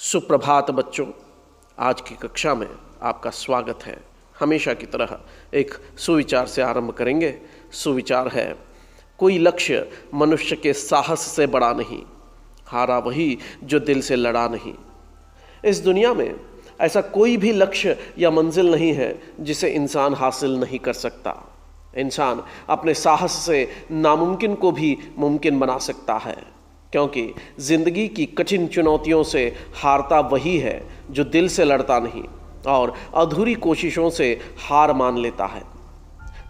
सुप्रभात बच्चों, आज की कक्षा में आपका स्वागत है। हमेशा की तरह एक सुविचार से आरंभ करेंगे। सुविचार है, कोई लक्ष्य मनुष्य के साहस से बड़ा नहीं, हारा वही जो दिल से लड़ा नहीं। इस दुनिया में ऐसा कोई भी लक्ष्य या मंजिल नहीं है जिसे इंसान हासिल नहीं कर सकता। इंसान अपने साहस से नामुमकिन को भी मुमकिन बना सकता है, क्योंकि जिंदगी की कठिन चुनौतियों से हारता वही है जो दिल से लड़ता नहीं और अधूरी कोशिशों से हार मान लेता है।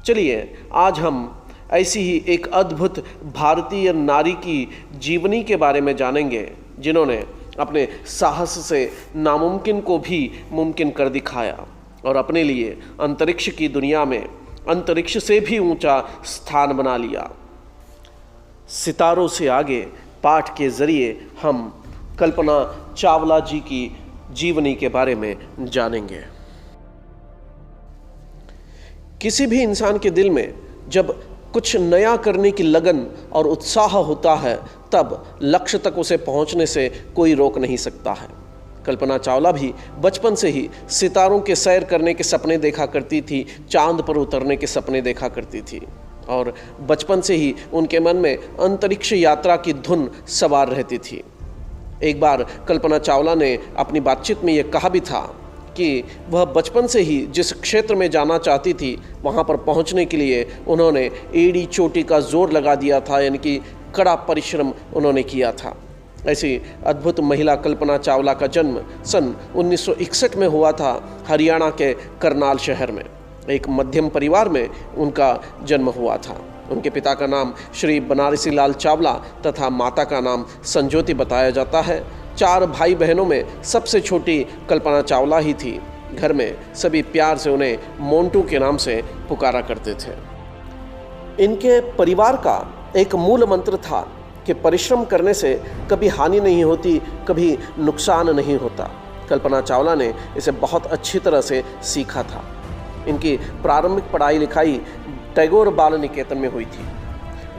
चलिए आज हम ऐसी ही एक अद्भुत भारतीय नारी की जीवनी के बारे में जानेंगे, जिन्होंने अपने साहस से नामुमकिन को भी मुमकिन कर दिखाया और अपने लिए अंतरिक्ष की दुनिया में अंतरिक्ष से भी ऊंचा स्थान बना लिया। सितारों से आगे पाठ के जरिए हम कल्पना चावला जी की जीवनी के बारे में जानेंगे। किसी भी इंसान के दिल में जब कुछ नया करने की लगन और उत्साह होता है, तब लक्ष्य तक उसे पहुंचने से कोई रोक नहीं सकता है। कल्पना चावला भी बचपन से ही सितारों के सैर करने के सपने देखा करती थी, चांद पर उतरने के सपने देखा करती थी और बचपन से ही उनके मन में अंतरिक्ष यात्रा की धुन सवार रहती थी। एक बार कल्पना चावला ने अपनी बातचीत में यह कहा भी था कि वह बचपन से ही जिस क्षेत्र में जाना चाहती थी, वहाँ पर पहुँचने के लिए उन्होंने एड़ी चोटी का जोर लगा दिया था, यानी कि कड़ा परिश्रम उन्होंने किया था। ऐसी अद्भुत महिला कल्पना चावला का जन्म सन 1961 में हुआ था, हरियाणा के करनाल शहर में। एक मध्यम परिवार में उनका जन्म हुआ था। उनके पिता का नाम श्री बनारसी लाल चावला तथा माता का नाम संजोती बताया जाता है। 4 भाई बहनों में सबसे छोटी कल्पना चावला ही थी। घर में सभी प्यार से उन्हें मोंटू के नाम से पुकारा करते थे। इनके परिवार का एक मूल मंत्र था कि परिश्रम करने से कभी हानि नहीं होती, कभी नुकसान नहीं होता। कल्पना चावला ने इसे बहुत अच्छी तरह से सीखा था। इनकी प्रारंभिक पढ़ाई लिखाई टैगोर बाल निकेतन में हुई थी।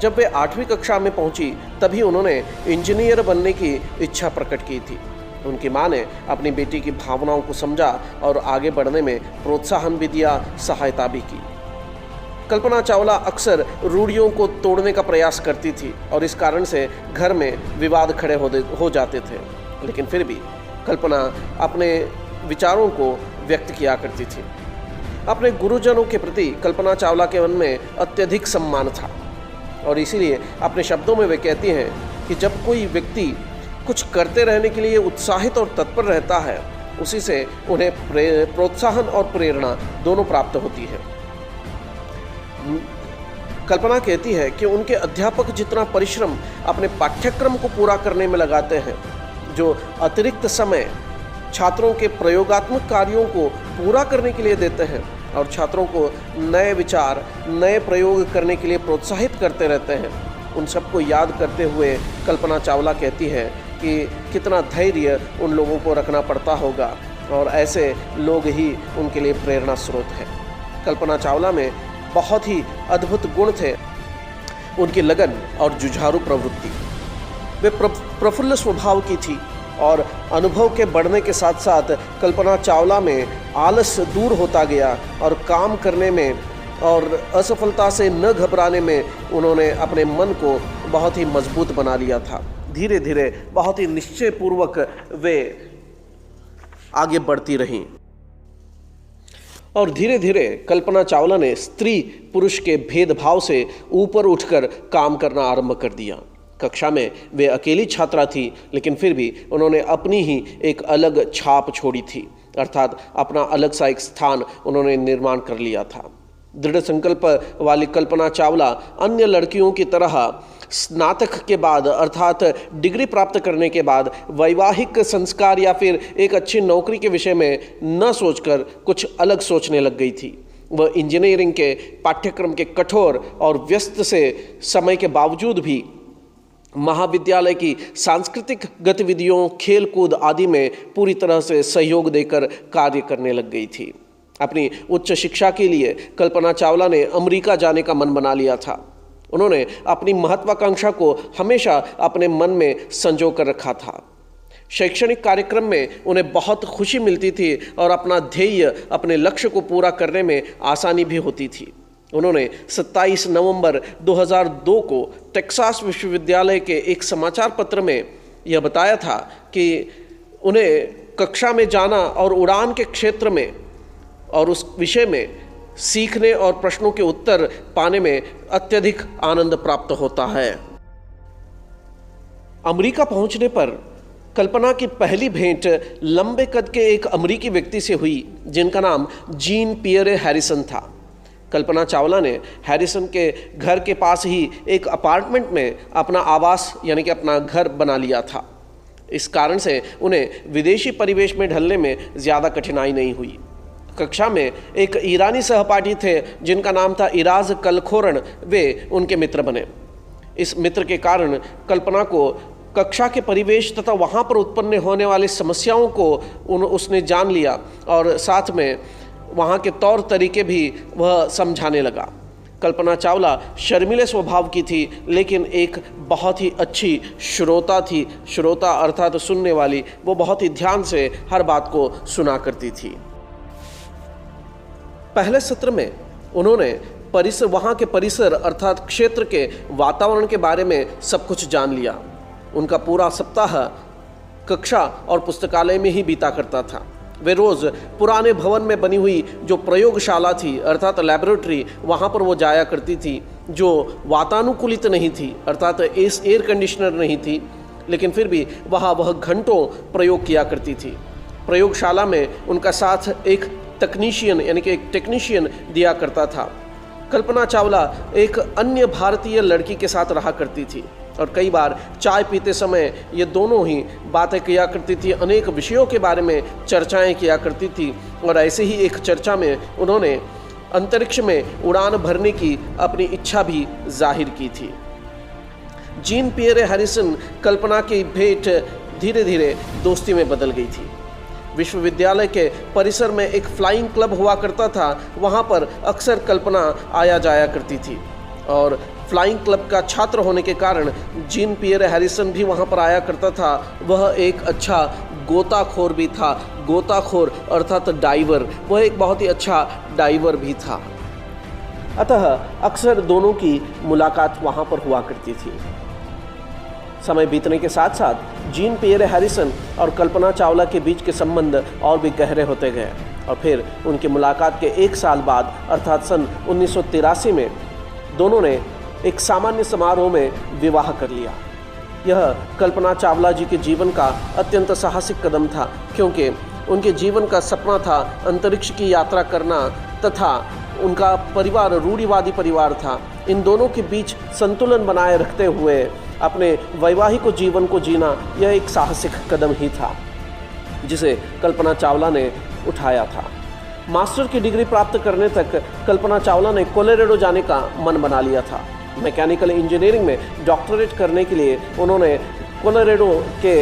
जब वे 8वीं कक्षा में पहुंची, तभी उन्होंने इंजीनियर बनने की इच्छा प्रकट की थी। उनकी मां ने अपनी बेटी की भावनाओं को समझा और आगे बढ़ने में प्रोत्साहन भी दिया, सहायता भी की। कल्पना चावला अक्सर रूढ़ियों को तोड़ने का प्रयास करती थी और इस कारण से घर में विवाद खड़े हो जाते थे, लेकिन फिर भी कल्पना अपने विचारों को व्यक्त किया करती थी। अपने गुरुजनों के प्रति कल्पना चावला के मन में अत्यधिक सम्मान था और इसीलिए अपने शब्दों में वे कहती हैं कि जब कोई व्यक्ति कुछ करते रहने के लिए उत्साहित और तत्पर रहता है, उसी से उन्हें प्रोत्साहन और प्रेरणा दोनों प्राप्त होती है। कल्पना कहती है कि उनके अध्यापक जितना परिश्रम अपने पाठ्यक्रम को पूरा करने में लगाते हैं, जो अतिरिक्त समय छात्रों के प्रयोगात्मक कार्यों को पूरा करने के लिए देते हैं और छात्रों को नए विचार, नए प्रयोग करने के लिए प्रोत्साहित करते रहते हैं, उन सबको याद करते हुए कल्पना चावला कहती है कि कितना धैर्य उन लोगों को रखना पड़ता होगा और ऐसे लोग ही उनके लिए प्रेरणा स्रोत है। कल्पना चावला में बहुत ही अद्भुत गुण थे, उनकी लगन और जुझारू प्रवृत्ति। वे प्रफुल्ल स्वभाव की थी और अनुभव के बढ़ने के साथ साथ कल्पना चावला में आलस दूर होता गया और काम करने में और असफलता से न घबराने में उन्होंने अपने मन को बहुत ही मजबूत बना लिया था। धीरे धीरे बहुत ही निश्चयपूर्वक वे आगे बढ़ती रहीं और धीरे धीरे कल्पना चावला ने स्त्री पुरुष के भेदभाव से ऊपर उठकर काम करना आरंभ कर दिया। कक्षा में वे अकेली छात्रा थी, लेकिन फिर भी उन्होंने अपनी ही एक अलग छाप छोड़ी थी, अर्थात अपना अलग सा एक स्थान उन्होंने निर्माण कर लिया था। दृढ़ संकल्प वाली कल्पना चावला अन्य लड़कियों की तरह स्नातक के बाद अर्थात डिग्री प्राप्त करने के बाद वैवाहिक संस्कार या फिर एक अच्छी नौकरी के विषय में न सोचकर कुछ अलग सोचने लग गई थी। वह इंजीनियरिंग के पाठ्यक्रम के कठोर और व्यस्त से समय के बावजूद भी महाविद्यालय की सांस्कृतिक गतिविधियों, खेलकूद आदि में पूरी तरह से सहयोग देकर कार्य करने लग गई थी। अपनी उच्च शिक्षा के लिए कल्पना चावला ने अमेरिका जाने का मन बना लिया था। उन्होंने अपनी महत्वाकांक्षा को हमेशा अपने मन में संजो कर रखा था। शैक्षणिक कार्यक्रम में उन्हें बहुत खुशी मिलती थी और अपना ध्येय, अपने लक्ष्य को पूरा करने में आसानी भी होती थी। उन्होंने 27 नवंबर 2002 को टेक्सास विश्वविद्यालय के एक समाचार पत्र में यह बताया था कि उन्हें कक्षा में जाना और उड़ान के क्षेत्र में और उस विषय में सीखने और प्रश्नों के उत्तर पाने में अत्यधिक आनंद प्राप्त होता है। अमेरिका पहुंचने पर कल्पना की पहली भेंट लंबे कद के एक अमेरिकी व्यक्ति से हुई जिनका नाम जीन पियरे हैरिसन था। कल्पना चावला ने हैरिसन के घर के पास ही एक अपार्टमेंट में अपना आवास यानी कि अपना घर बना लिया था। इस कारण से उन्हें विदेशी परिवेश में ढलने में ज़्यादा कठिनाई नहीं हुई। कक्षा में एक ईरानी सहपाठी थे जिनका नाम था इराज कलखोरन, वे उनके मित्र बने। इस मित्र के कारण कल्पना को कक्षा के परिवेश तथा वहाँ पर उत्पन्न होने वाली समस्याओं को उसने जान लिया और साथ में वहाँ के तौर तरीके भी वह समझाने लगा। कल्पना चावला शर्मीले स्वभाव की थी, लेकिन एक बहुत ही अच्छी श्रोता थी। श्रोता अर्थात सुनने वाली। वो बहुत ही ध्यान से हर बात को सुना करती थी। पहले सत्र में उन्होंने वहाँ के परिसर अर्थात क्षेत्र के वातावरण के बारे में सब कुछ जान लिया। उनका पूरा सप्ताह कक्षा और पुस्तकालय में ही बीता करता था। वे रोज़ पुराने भवन में बनी हुई जो प्रयोगशाला थी अर्थात लैबोरेटरी, वहाँ पर वो जाया करती थी, जो वातानुकूलित नहीं थी अर्थात एयर कंडीशनर नहीं थी, लेकिन फिर भी वहाँ वह घंटों प्रयोग किया करती थी। प्रयोगशाला में उनका साथ एक तकनीशियन यानी कि एक टेक्नीशियन दिया करता था। कल्पना चावला एक अन्य भारतीय लड़की के साथ रहा करती थी और कई बार चाय पीते समय ये दोनों ही बातें किया करती थी, अनेक विषयों के बारे में चर्चाएं किया करती थी। और ऐसे ही एक चर्चा में उन्होंने अंतरिक्ष में उड़ान भरने की अपनी इच्छा भी जाहिर की थी। जीन पियरे हैरिसन कल्पना की भेंट धीरे धीरे दोस्ती में बदल गई थी। विश्वविद्यालय के परिसर में एक फ्लाइंग क्लब हुआ करता था, वहाँ पर अक्सर कल्पना आया जाया करती थी और फ्लाइंग क्लब का छात्र होने के कारण जीन पियरे हैरिसन भी वहाँ पर आया करता था। वह एक अच्छा गोताखोर भी था। गोताखोर अर्थात डाइवर, वह एक बहुत ही अच्छा डाइवर भी था। अतः अक्सर दोनों की मुलाकात वहाँ पर हुआ करती थी। समय बीतने के साथ साथ जीन पियरे हैरिसन और कल्पना चावला के बीच के संबंध और भी गहरे होते गए और फिर उनकी मुलाकात के 1 साल बाद अर्थात सन 1983 में दोनों ने एक सामान्य समारोह में विवाह कर लिया। यह कल्पना चावला जी के जीवन का अत्यंत साहसिक कदम था, क्योंकि उनके जीवन का सपना था अंतरिक्ष की यात्रा करना तथा उनका परिवार रूढ़िवादी परिवार था। इन दोनों के बीच संतुलन बनाए रखते हुए अपने वैवाहिक जीवन को जीना, यह एक साहसिक कदम ही था जिसे कल्पना चावला ने उठाया था। मास्टर की डिग्री प्राप्त करने तक कल्पना चावला ने कोलोराडो जाने का मन बना लिया था। मैकेनिकल इंजीनियरिंग में डॉक्टरेट करने के लिए उन्होंने कोलोराडो के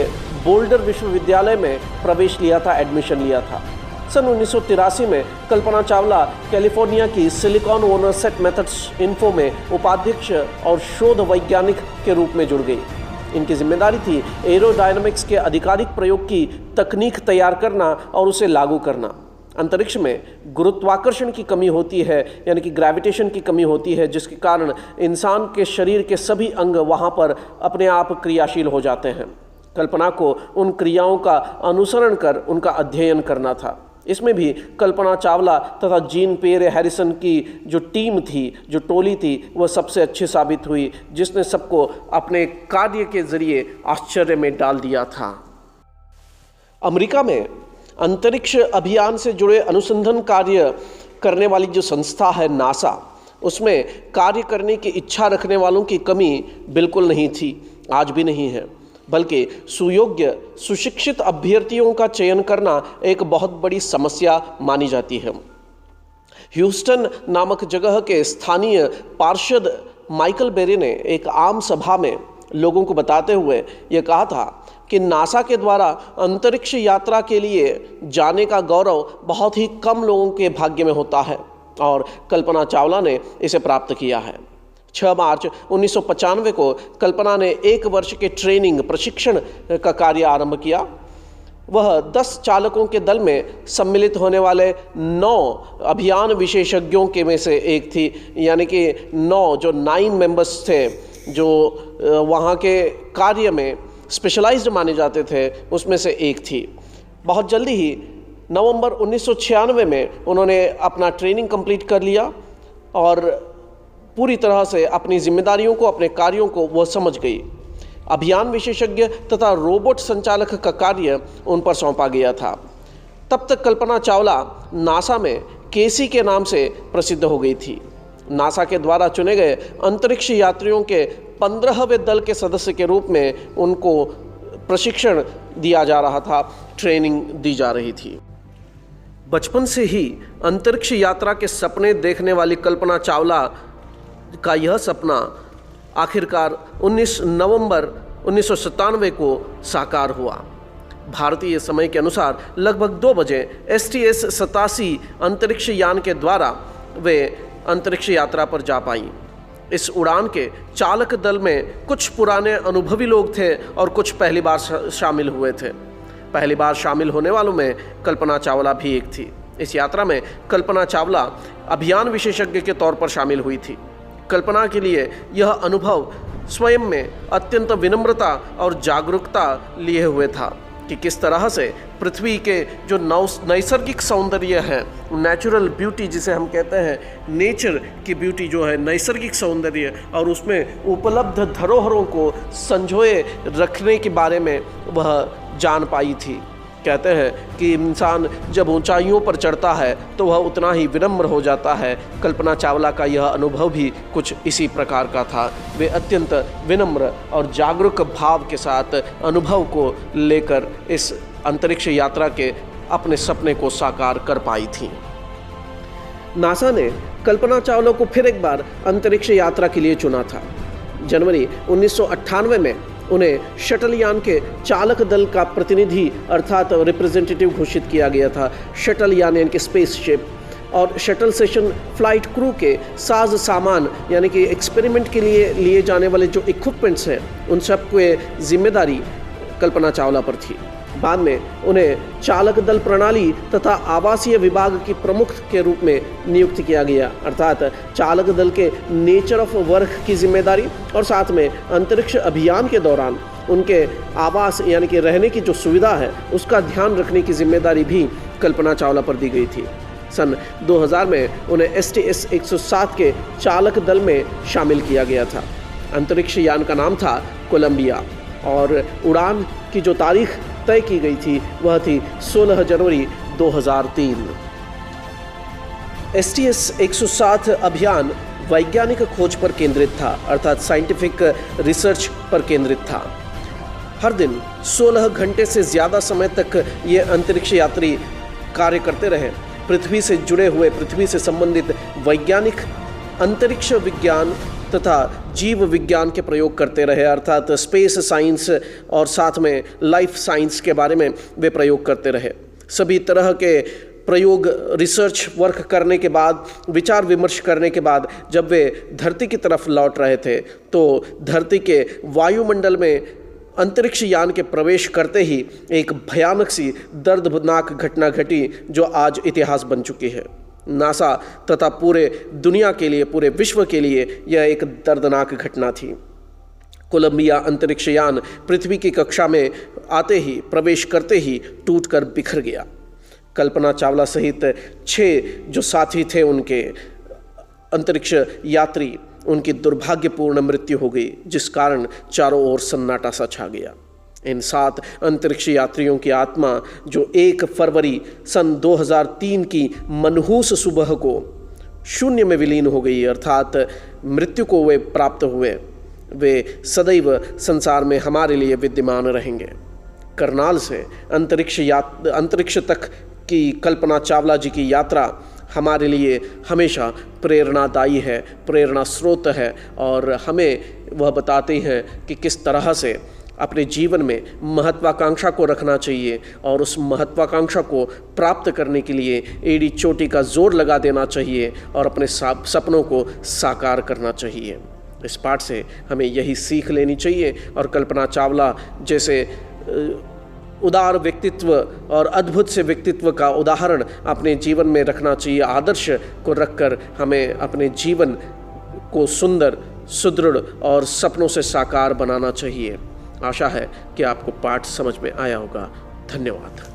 बोल्डर विश्वविद्यालय में प्रवेश लिया था, एडमिशन लिया था। सन 1983 में कल्पना चावला कैलिफोर्निया की silicon valley set methods info में उपाध्यक्ष और शोध वैज्ञानिक के रूप में जुड़ गई। इनकी जिम्मेदारी थी एरोडायनामिक्स के आधिकारिक प्रयोग की तकनीक तैयार करना और उसे लागू करना। अंतरिक्ष में गुरुत्वाकर्षण की कमी होती है यानी कि ग्रेविटेशन की कमी होती है, जिसके कारण इंसान के शरीर के सभी अंग वहाँ पर अपने आप क्रियाशील हो जाते हैं। कल्पना को उन क्रियाओं का अनुसरण कर उनका अध्ययन करना था। इसमें भी कल्पना चावला तथा जीन पियरे हैरिसन की जो टीम थी, जो टोली थी, वह सबसे अच्छी साबित हुई, जिसने सबको अपने कार्य के जरिए आश्चर्य में डाल दिया था। अमेरिका में अंतरिक्ष अभियान से जुड़े अनुसंधान कार्य करने वाली जो संस्था है नासा, उसमें कार्य करने की इच्छा रखने वालों की कमी बिल्कुल नहीं थी, आज भी नहीं है। बल्कि सुयोग्य सुशिक्षित अभ्यर्थियों का चयन करना एक बहुत बड़ी समस्या मानी जाती है। ह्यूस्टन नामक जगह के स्थानीय पार्षद माइकल बेरी ने एक आम सभा में लोगों को बताते हुए ये कहा था कि नासा के द्वारा अंतरिक्ष यात्रा के लिए जाने का गौरव बहुत ही कम लोगों के भाग्य में होता है और कल्पना चावला ने इसे प्राप्त किया है। 6 मार्च 1995 को कल्पना ने 1 वर्ष के प्रशिक्षण का कार्य आरंभ किया वह 10 चालकों के दल में सम्मिलित होने वाले 9 अभियान विशेषज्ञों के में से एक थी, यानी कि 9 मेंबर्स थे जो वहाँ के कार्य में स्पेशलाइज्ड माने जाते थे, उसमें से एक थी। बहुत जल्दी ही नवंबर 1996 में उन्होंने अपना ट्रेनिंग कंप्लीट कर लिया और पूरी तरह से अपनी जिम्मेदारियों को, अपने कार्यों को वह समझ गई। अभियान विशेषज्ञ तथा रोबोट संचालक का कार्य उन पर सौंपा गया था। तब तक कल्पना चावला नासा में केसी के नाम से प्रसिद्ध हो गई थी। नासा के द्वारा चुने गए अंतरिक्ष यात्रियों के 15वें दल के सदस्य के रूप में उनको प्रशिक्षण दिया जा रहा था, ट्रेनिंग दी जा रही थी। बचपन से ही अंतरिक्ष यात्रा के सपने देखने वाली कल्पना चावला का यह सपना आखिरकार 19 नवंबर 1997 को साकार हुआ। भारतीय समय के अनुसार लगभग 2 बजे STS 87 अंतरिक्ष यान के द्वारा वे अंतरिक्ष यात्रा पर जा पाई। इस उड़ान के चालक दल में कुछ पुराने अनुभवी लोग थे और कुछ पहली बार शामिल हुए थे। पहली बार शामिल होने वालों में कल्पना चावला भी एक थी। इस यात्रा में कल्पना चावला अभियान विशेषज्ञ के तौर पर शामिल हुई थी। कल्पना के लिए यह अनुभव स्वयं में अत्यंत विनम्रता और जागरूकता लिए हुए था कि किस तरह से पृथ्वी के जो नैसर्गिक सौंदर्य है, नेचुरल ब्यूटी जिसे हम कहते हैं, नेचर की ब्यूटी जो है, नैसर्गिक सौंदर्य, और उसमें उपलब्ध धरोहरों को संजोए रखने के बारे में वह जान पाई थी। कहते हैं कि इंसान जब ऊंचाइयों पर चढ़ता है तो वह उतना ही विनम्र हो जाता है। कल्पना चावला का यह अनुभव भी कुछ इसी प्रकार का था। वे अत्यंत विनम्र और जागरूक भाव के साथ अनुभव को लेकर इस अंतरिक्ष यात्रा के अपने सपने को साकार कर पाई थीं। नासा ने कल्पना चावला को फिर एक बार अंतरिक्ष यात्रा के लिए चुना था। जनवरी 1998 में उन्हें शटल यान के चालक दल का प्रतिनिधि अर्थात रिप्रेजेंटेटिव घोषित किया गया था। शटल यान यानी कि स्पेसशिप और शटल सेशन फ्लाइट क्रू के साज सामान यानी कि एक्सपेरिमेंट के लिए लिए जाने वाले जो इक्विपमेंट्स हैं, उन सब की जिम्मेदारी कल्पना चावला पर थी। बाद में उन्हें चालक दल प्रणाली तथा आवासीय विभाग की प्रमुख के रूप में नियुक्त किया गया, अर्थात चालक दल के नेचर ऑफ वर्क की जिम्मेदारी और साथ में अंतरिक्ष अभियान के दौरान उनके आवास यानी कि रहने की जो सुविधा है उसका ध्यान रखने की जिम्मेदारी भी कल्पना चावला पर दी गई थी। सन 2000 में उन्हें STS 107 के चालक दल में शामिल किया गया था। अंतरिक्ष यान का नाम था कोलंबिया और उड़ान की जो तारीख तय की गई थी वह थी 16 जनवरी 2003। STS 107 अभियान वैज्ञानिक खोज पर केंद्रित था, अर्थात साइंटिफिक रिसर्च पर केंद्रित था। हर दिन 16 घंटे से ज़्यादा समय तक ये अंतरिक्ष यात्री कार्य करते रहे। पृथ्वी से जुड़े हुए, पृथ्वी से संबंधित वैज्ञानिक अंतरिक्ष विज्ञान तथा जीव विज्ञान के प्रयोग करते रहे, अर्थात स्पेस साइंस और साथ में लाइफ साइंस के बारे में वे प्रयोग करते रहे। सभी तरह के प्रयोग, रिसर्च वर्क करने के बाद, विचार विमर्श करने के बाद जब वे धरती की तरफ लौट रहे थे तो धरती के वायुमंडल में अंतरिक्ष यान के प्रवेश करते ही एक भयानक सी दर्दनाक घटना घटी जो आज इतिहास बन चुकी है। नासा तथा पूरे दुनिया के लिए, पूरे विश्व के लिए यह एक दर्दनाक घटना थी। कोलंबिया अंतरिक्ष यान पृथ्वी की कक्षा में आते ही, प्रवेश करते ही टूटकर बिखर गया। कल्पना चावला सहित 6 जो साथी थे उनके अंतरिक्ष यात्री, उनकी दुर्भाग्यपूर्ण मृत्यु हो गई, जिस कारण चारों ओर सन्नाटा सा छा गया। इन 7 अंतरिक्ष यात्रियों की आत्मा जो 1 फरवरी सन 2003 की मनहूस सुबह को शून्य में विलीन हो गई, अर्थात मृत्यु को वे प्राप्त हुए, वे सदैव संसार में हमारे लिए विद्यमान रहेंगे। करनाल से अंतरिक्ष तक की कल्पना चावला जी की यात्रा हमारे लिए हमेशा प्रेरणादायी है, प्रेरणा स्रोत है और हमें वह बताते हैं कि किस तरह से अपने जीवन में महत्वाकांक्षा को रखना चाहिए और उस महत्वाकांक्षा को प्राप्त करने के लिए एड़ी चोटी का जोर लगा देना चाहिए और अपने सपनों को साकार करना चाहिए। इस पाठ से हमें यही सीख लेनी चाहिए और कल्पना चावला जैसे उदार व्यक्तित्व और अद्भुत से व्यक्तित्व का उदाहरण अपने जीवन में रखना चाहिए। आदर्श को रखकर हमें अपने जीवन को सुंदर, सुदृढ़ और सपनों से साकार बनाना चाहिए। आशा है कि आपको पाठ समझ में आया होगा। धन्यवाद।